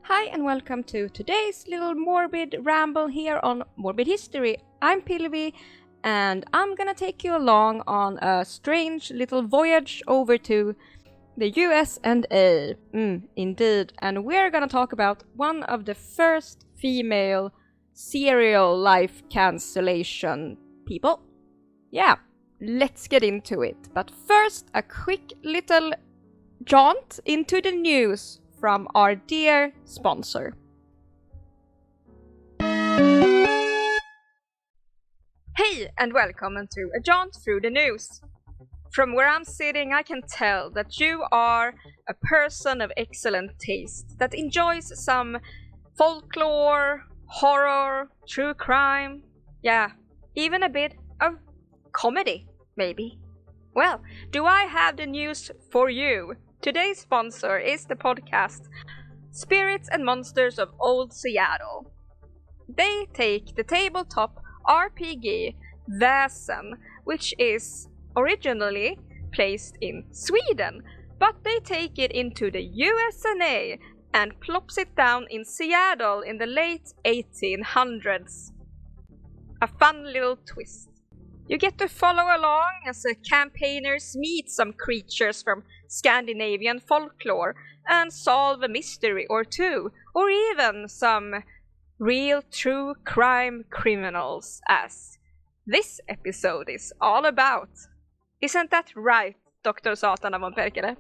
Hi and welcome to today's little Morbid ramble here on Morbid History. I'm Pilvi and I'm gonna take you along on a strange little voyage over to the US&A. Indeed. And we're gonna talk about one of the first female serial life cancellation people. Yeah, let's get into it. But first, a quick little jaunt into the news from our dear sponsor. Hey and welcome to a jaunt through the news. From where I'm sitting, I can tell that you are a person of excellent taste that enjoys some folklore, horror, true crime, even a bit of comedy, maybe. Well, do I have the news for you? Today's sponsor is the podcast Spirits and Monsters of Old Seattle. They take the tabletop RPG Väsen, which is originally placed in Sweden, but they take it into the USA and plops it down in Seattle in the late 1800s. A fun little twist. You get to follow along as the campaigners meet some creatures from Scandinavian folklore and solve a mystery or two, or even some real true crime criminals, as this episode is all about. Isn't that right, Dr. Satana von Perkele?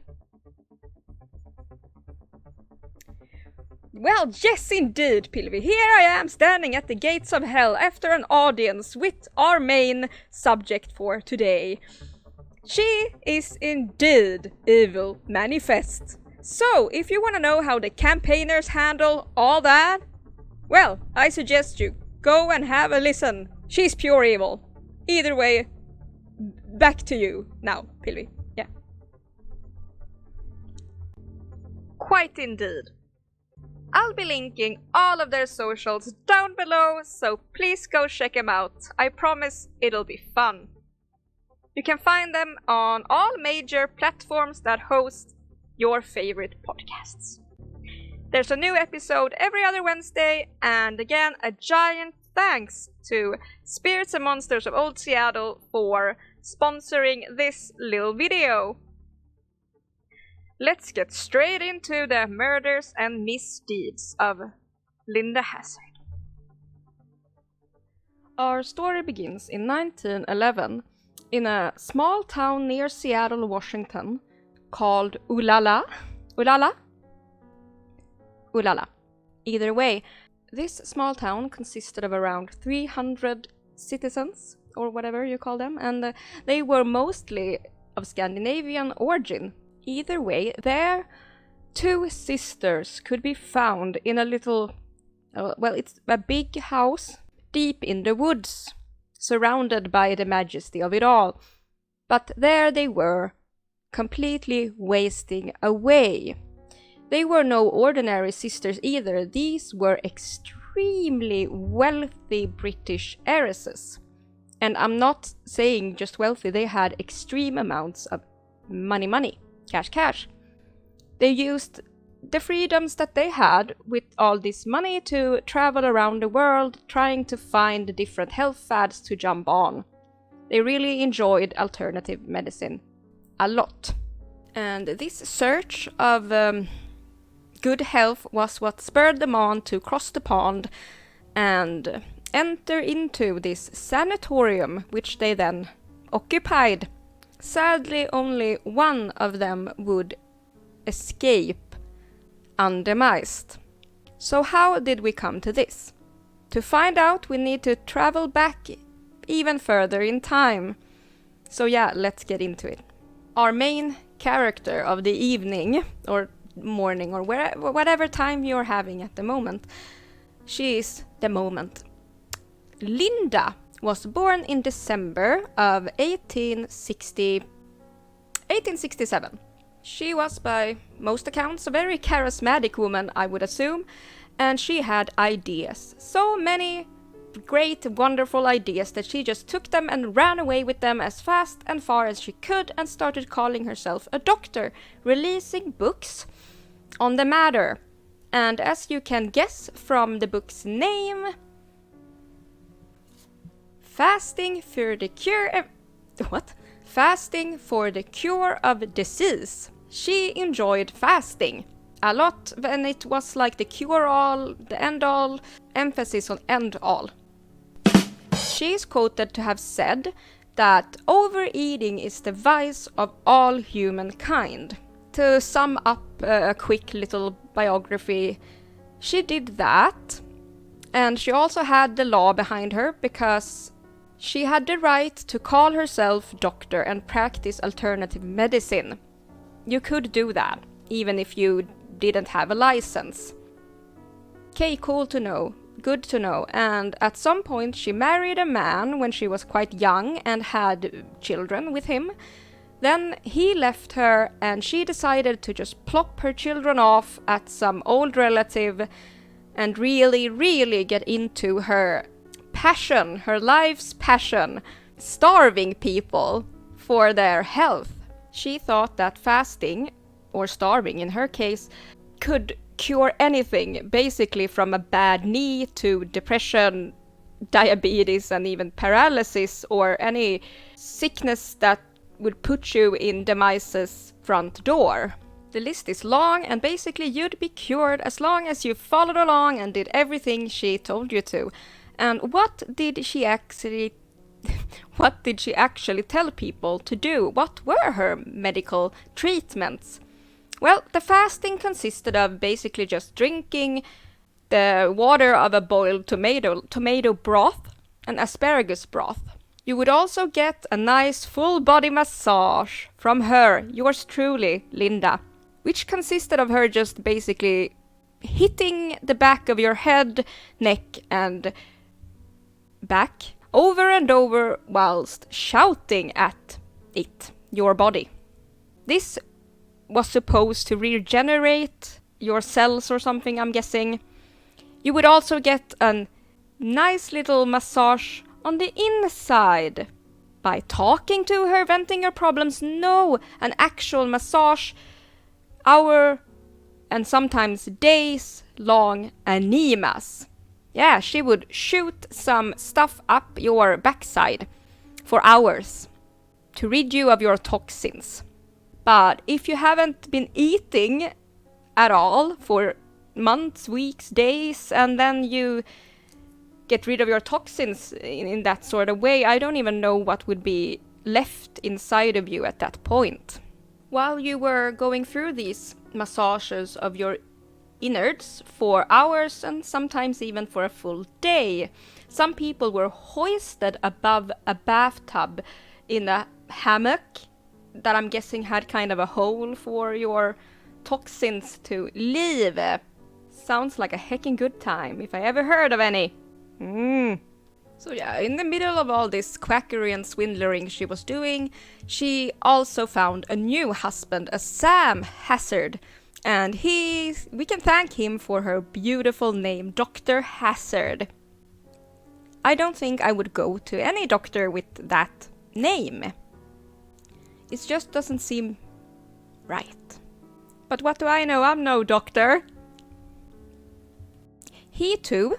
Well, yes indeed, Pilvi. Here I am standing at the gates of hell after an audience with our main subject for today. She is indeed evil manifest. So, if you want to know how the campaigners handle all that, well, I suggest you go and have a listen. She's pure evil. Either way, back to you now, Pilvi. Yeah. Quite indeed. I'll be linking all of their socials down below, so please go check them out. I promise it'll be fun. You can find them on all major platforms that host your favorite podcasts. There's a new episode every other Wednesday, and again, a giant thanks to Spirits and Monsters of Old Seattle for sponsoring this little video. Let's get straight into the murders and misdeeds of Linda Hazzard. Our story begins in 1911 in a small town near Seattle, Washington called Olalla. Either way, this small town consisted of around 300 citizens, or whatever you call them, and they were mostly of Scandinavian origin. Either way, their two sisters could be found in a little, it's a big house deep in the woods, surrounded by the majesty of it all. But there they were, completely wasting away. They were no ordinary sisters either. These were extremely wealthy British heiresses. And I'm not saying just wealthy, they had extreme amounts of money. Cash. They used the freedoms that they had with all this money to travel around the world, trying to find different health fads to jump on. They really enjoyed alternative medicine a lot. And this search of good health was what spurred them on to cross the pond and enter into this sanatorium, which they then occupied. Sadly, only one of them would escape undemised. So how did we come to this? To find out, we need to travel back even further in time. So yeah, let's get into it. Our main character of the evening, or morning, or whatever time you're having at the moment, she is the moment. Linda was born in December of 1867. She was, by most accounts, a very charismatic woman, I would assume, and she had ideas. So many great, wonderful ideas that she just took them and ran away with them as fast and far as she could and started calling herself a doctor, releasing books on the matter. And as you can guess from the book's name, Fasting for the Cure of Disease. She enjoyed fasting a lot, and it was like the cure-all, the end-all, emphasis on end-all. She is quoted to have said that overeating is the vice of all humankind. To sum up a quick little biography, she did that, and she also had the law behind her because she had the right to call herself doctor and practice alternative medicine. You could do that, even if you didn't have a license. Okay, cool to know. Good to know. And at some point she married a man when she was quite young and had children with him. Then he left her and she decided to just plop her children off at some old relative and really get into her passion, her life's passion, starving people for their health. She thought that fasting, or starving in her case, could cure anything, basically from a bad knee to depression, diabetes, and even paralysis, or any sickness that would put you in Demise's front door. The list is long, and basically you'd be cured as long as you followed along and did everything she told you to. And what did she actually tell people to do? What were her medical treatments? Well, the fasting consisted of basically just drinking the water of a boiled tomato broth, and asparagus broth. You would also get a nice full body massage from her, yours truly, Linda, which consisted of her just basically hitting the back of your head, neck, and back over and over whilst shouting at it, your body. This was supposed to regenerate your cells or something, I'm guessing. You would also get a nice little massage on the inside by talking to her, venting your problems. No, an actual massage, hour and sometimes days long enemas. Yeah, she would shoot some stuff up your backside for hours to rid you of your toxins. But if you haven't been eating at all for months, weeks, days, and then you get rid of your toxins in that sort of way, I don't even know what would be left inside of you at that point. While you were going through these massages of your innards for hours and sometimes even for a full day, some people were hoisted above a bathtub in a hammock that I'm guessing had kind of a hole for your toxins to leave. Sounds like a heckin' good time, if I ever heard of any. So yeah, in the middle of all this quackery and swindling she was doing, she also found a new husband, a Sam Hazzard. And we can thank him for her beautiful name, Dr. Hazzard. I don't think I would go to any doctor with that name. It just doesn't seem right. But what do I know? I'm no doctor. He too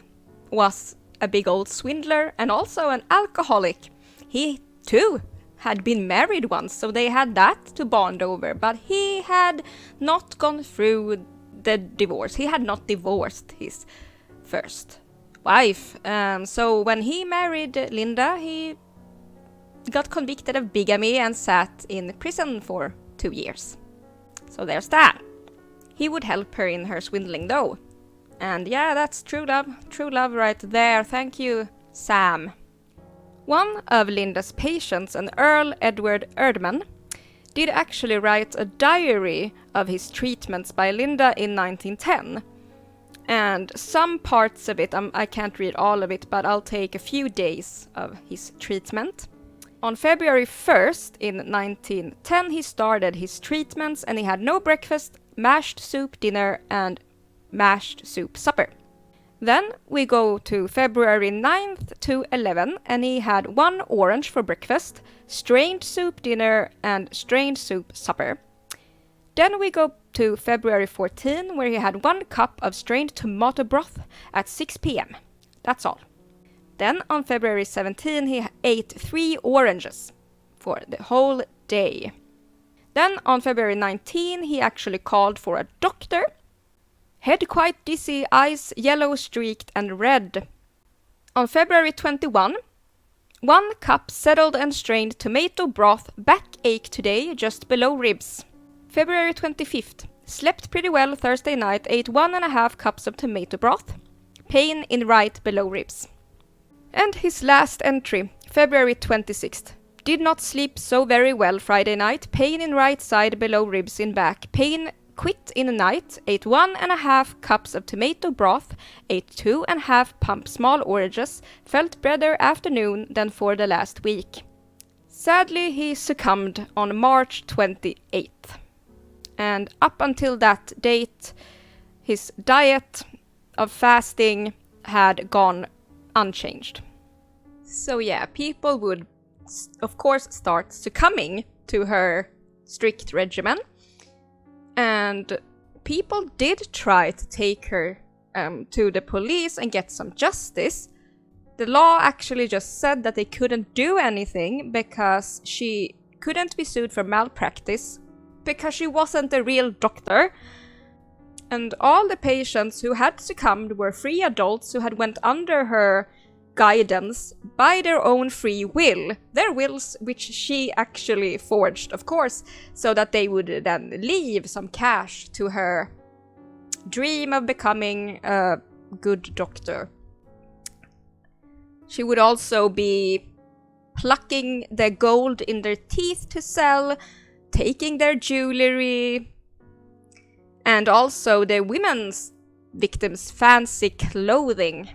was a big old swindler and also an alcoholic. He too had been married once, so they had that to bond over, but he had not gone through the divorce. He had not divorced his first wife. So when he married Linda, he got convicted of bigamy and sat in prison for 2 years. So there's that. He would help her in her swindling though. And yeah, that's true love right there. Thank you, Sam. One of Linda's patients, an Earl Edward Erdman, did actually write a diary of his treatments by Linda in 1910. And some parts of it, I can't read all of it, but I'll take a few days of his treatment. On February 1st in 1910, he started his treatments and he had no breakfast, mashed soup dinner, and mashed soup supper. Then we go to February 9th to 11, and he had 1 orange for breakfast, strained soup dinner, and strained soup supper. Then we go to February 14, where he had 1 cup of strained tomato broth at 6 p.m. That's all. Then on February 17, he ate 3 oranges for the whole day. Then on February 19, he actually called for a doctor. Head quite dizzy, eyes yellow streaked and red. On February 21, 1 cup settled and strained tomato broth, backache today, just below ribs. February 25th, slept pretty well Thursday night, ate 1.5 cups of tomato broth, pain in right below ribs. And his last entry, February 26th, did not sleep so very well Friday night, pain in right side below ribs in back, pain quit in the night, ate 1.5 cups of tomato broth, ate 2.5 pump small oranges, felt better afternoon than for the last week. Sadly, he succumbed on March 28th. And up until that date, his diet of fasting had gone unchanged. So yeah, people would, of course, start succumbing to her strict regimen. And people did try to take her to the police and get some justice. The law actually just said that they couldn't do anything because she couldn't be sued for malpractice, because she wasn't a real doctor. And all the patients who had succumbed were free adults who had went under her guidance by their own free will. Their wills, which she actually forged, of course, so that they would then leave some cash to her dream of becoming a good doctor. She would also be plucking the gold in their teeth to sell, taking their jewelry, and also the women's victims' fancy clothing.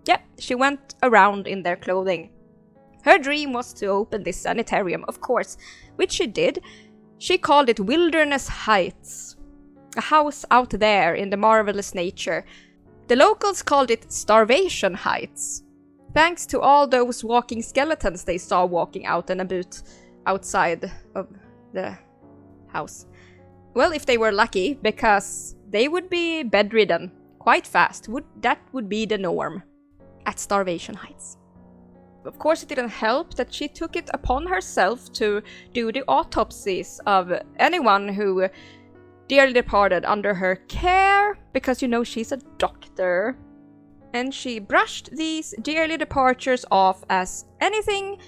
Yep, she went around in their clothing. Her dream was to open this sanitarium, of course, which she did. She called it Wilderness Heights, a house out there in the marvelous nature. The locals called it Starvation Heights, thanks to all those walking skeletons they saw walking out and about outside of the house. Well, if they were lucky, because they would be bedridden quite fast. That would be the norm at Starvation Heights. Of course, it didn't help that she took it upon herself to do the autopsies of anyone who dearly departed under her care, because you know she's a doctor. And she brushed these dearly departures off as anything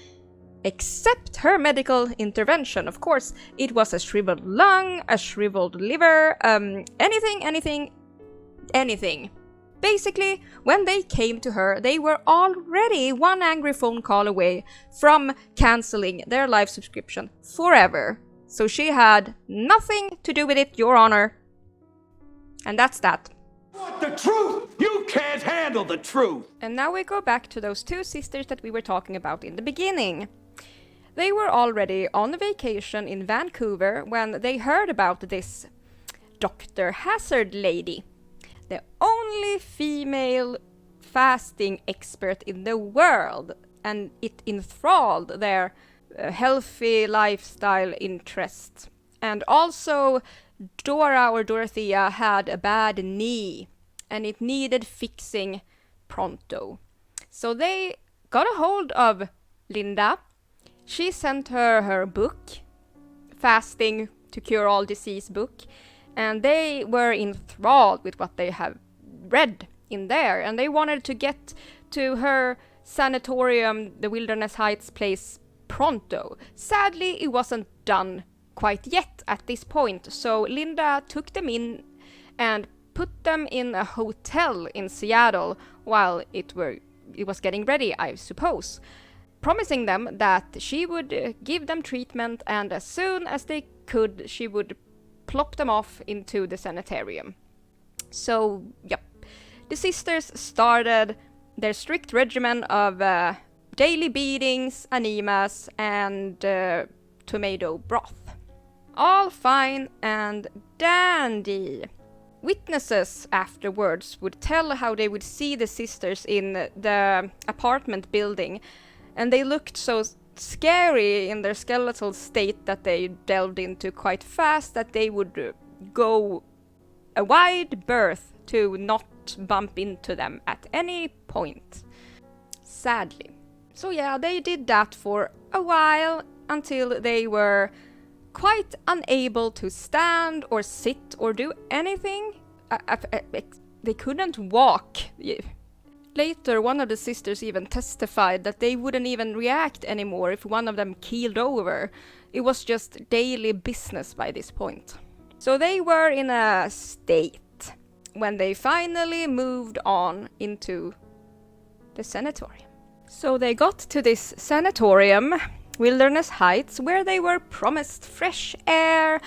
except her medical intervention. Of course, it was a shriveled lung, a shriveled liver, anything. Basically, when they came to her, they were already 1 angry phone call away from cancelling their live subscription forever. So she had nothing to do with it, Your Honor. And that's that. Want the truth? You can't handle the truth! And now we go back to those 2 sisters that we were talking about in the beginning. They were already on vacation in Vancouver when they heard about this Dr. Hazzard lady, the only female fasting expert in the world, and it enthralled their healthy lifestyle interest. And also, Dorothea had a bad knee, and it needed fixing pronto. So they got a hold of Linda. She sent her her book, Fasting to Cure All Disease book, and they were enthralled with what they have read in there, and they wanted to get to her sanatorium, the Wilderness Heights place, pronto. Sadly, it wasn't done quite yet at this point, so Linda took them in and put them in a hotel in Seattle while it was getting ready, I suppose, promising them that she would give them treatment, and as soon as they could, she would plop them off into the sanitarium. So, yep, the sisters started their strict regimen of daily beatings, enemas, and tomato broth. All fine and dandy. Witnesses afterwards would tell how they would see the sisters in the apartment building, and they looked so scary in their skeletal state that they delved into quite fast, that they would go a wide berth to not bump into them at any point. Sadly. So yeah, they did that for a while until they were quite unable to stand or sit or do anything. They couldn't walk. Later, one of the sisters even testified that they wouldn't even react anymore if one of them keeled over. It was just daily business by this point. So they were in a state when they finally moved on into the sanatorium. So they got to this sanatorium, Wilderness Heights, where they were promised fresh air,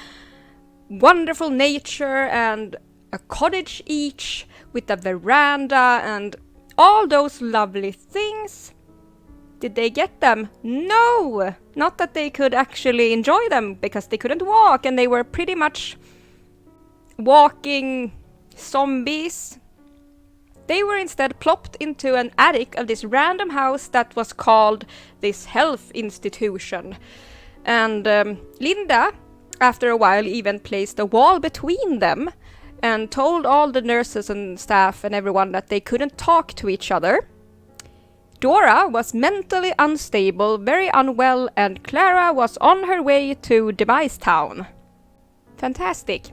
wonderful nature, and a cottage each with a veranda and all those lovely things. Did they get them? No! Not that they could actually enjoy them, because they couldn't walk and they were pretty much walking zombies. They were instead plopped into an attic of this random house that was called this health institution. And Linda, after a while, even placed a wall between them and told all the nurses and staff and everyone that they couldn't talk to each other. Dora was mentally unstable, very unwell, and Clara was on her way to Demise town. Fantastic.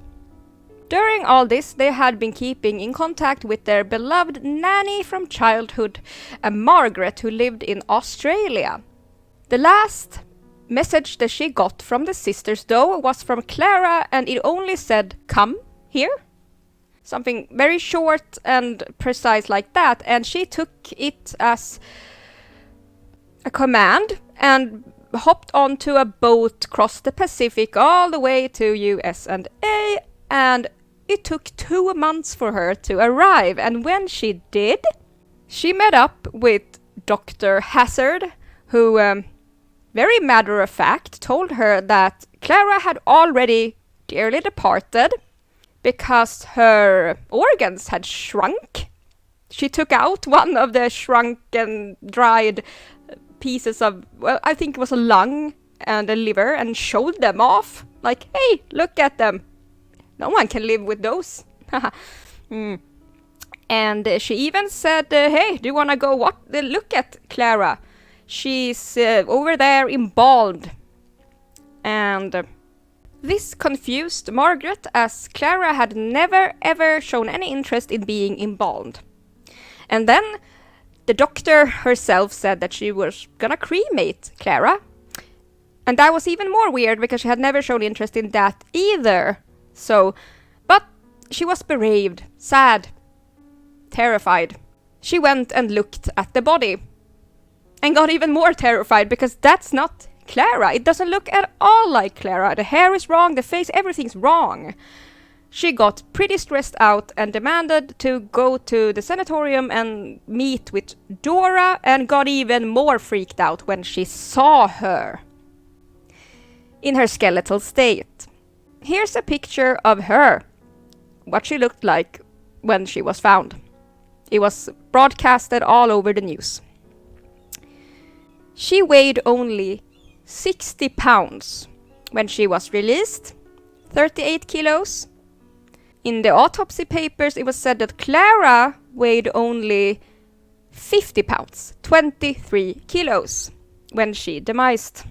During all this, they had been keeping in contact with their beloved nanny from childhood, a Margaret who lived in Australia. The last message that she got from the sisters, though, was from Clara, and it only said, "Come here." Something very short and precise like that, and she took it as a command and hopped onto a boat, crossed the Pacific all the way to USA, and it took 2 months for her to arrive. And when she did, she met up with Dr. Hazzard, who, very matter of fact, told her that Clara had already dearly departed because her organs had shrunk. She took out one of the shrunken, dried pieces of, well, I think it was a lung and a liver, and showed them off. Like, hey, look at them. No one can live with those. And she even said, hey, do you want to go look at Clara? She's over there embalmed. And this confused Margaret, as Clara had never ever shown any interest in being embalmed. And then the doctor herself said that she was gonna cremate Clara. And that was even more weird because she had never shown interest in that either. So, but she was bereaved, sad, terrified. She went and looked at the body and got even more terrified because that's not Clara. It doesn't look at all like Clara. The hair is wrong, the face, everything's wrong. She got pretty stressed out and demanded to go to the sanatorium and meet with Dora, and got even more freaked out when she saw her in her skeletal state. Here's a picture of her, what she looked like when she was found. It was broadcasted all over the news. She weighed only 60 pounds when she was released, 38 kilos. In the autopsy papers, it was said that Clara weighed only 50 pounds, 23 kilos, when she demised.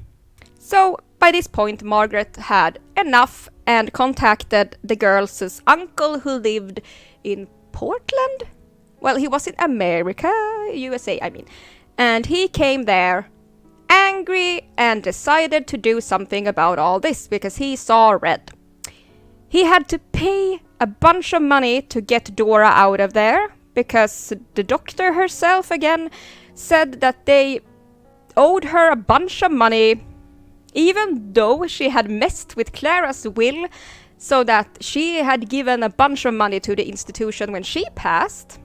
So, by this point, Margaret had enough and contacted the girls' uncle who lived in Portland? Well, he was in America, USA, I mean. And he came there angry and decided to do something about all this because he saw red. He had to pay a bunch of money to get Dora out of there because the doctor herself again said that they owed her a bunch of money, even though she had messed with Clara's will, so that she had given a bunch of money to the institution when she passed.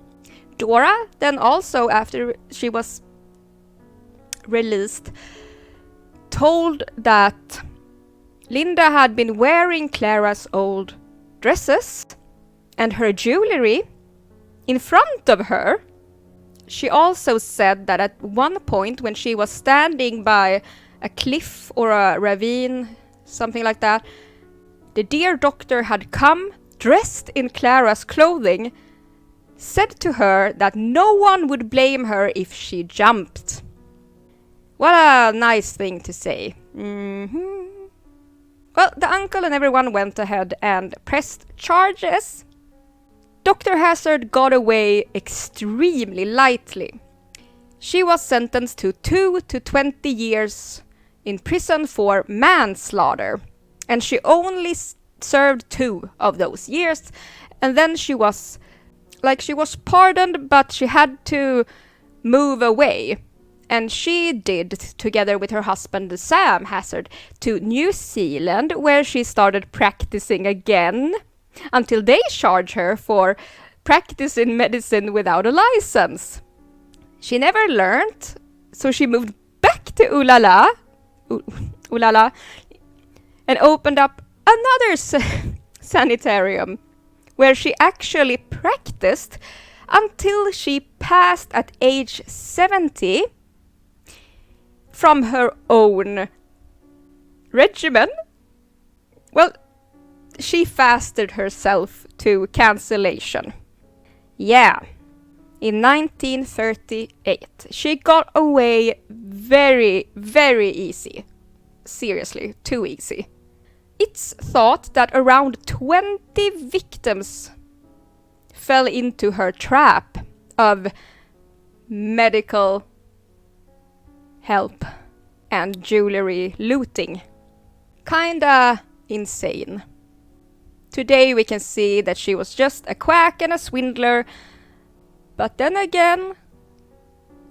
Dora then also, after she was released, told that Linda had been wearing Clara's old dresses and her jewelry in front of her. She also said that at one point when she was standing by a cliff or a ravine, something like that. The dear doctor had come, dressed in Clara's clothing, said to her that no one would blame her if she jumped. What a nice thing to say. Well, the uncle and everyone went ahead and pressed charges. Dr. Hazzard got away extremely lightly. She was sentenced to 2 to 20 years in prison for manslaughter, and she only served 2 of those years, and then she was pardoned, but she had to move away. And she did, together with her husband Sam Hazzard, to New Zealand, where she started practicing again, until they charged her for practicing medicine without a license. She never learned, so she moved back to Olalla, and opened up another sanitarium, where she actually practiced until she passed at age 70 from her own regimen. Well, she fasted herself to cancellation. Yeah, in 1938. She got away very, very easy. Seriously, too easy. It's thought that around 20 victims fell into her trap of medical help and jewelry looting. Kinda insane. Today we can see that she was just a quack and a swindler, but then again,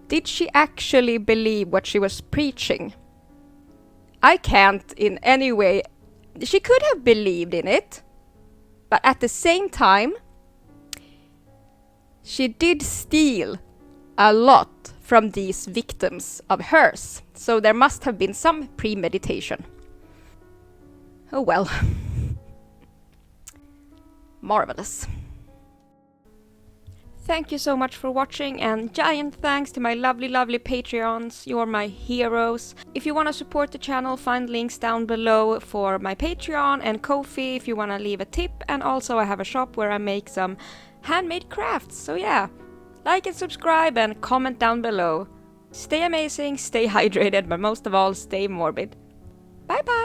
did she actually believe what she was preaching? I can't in any way. She could have believed in it, but at the same time, she did steal a lot from these victims of hers, so there must have been some premeditation. Oh well. Marvelous. Thank you so much for watching, and giant thanks to my lovely, lovely Patreons. You're my heroes. If you want to support the channel, find links down below for my Patreon and Ko-fi if you want to leave a tip. And also I have a shop where I make some handmade crafts. So yeah, like and subscribe and comment down below. Stay amazing, stay hydrated, but most of all, stay morbid. Bye bye!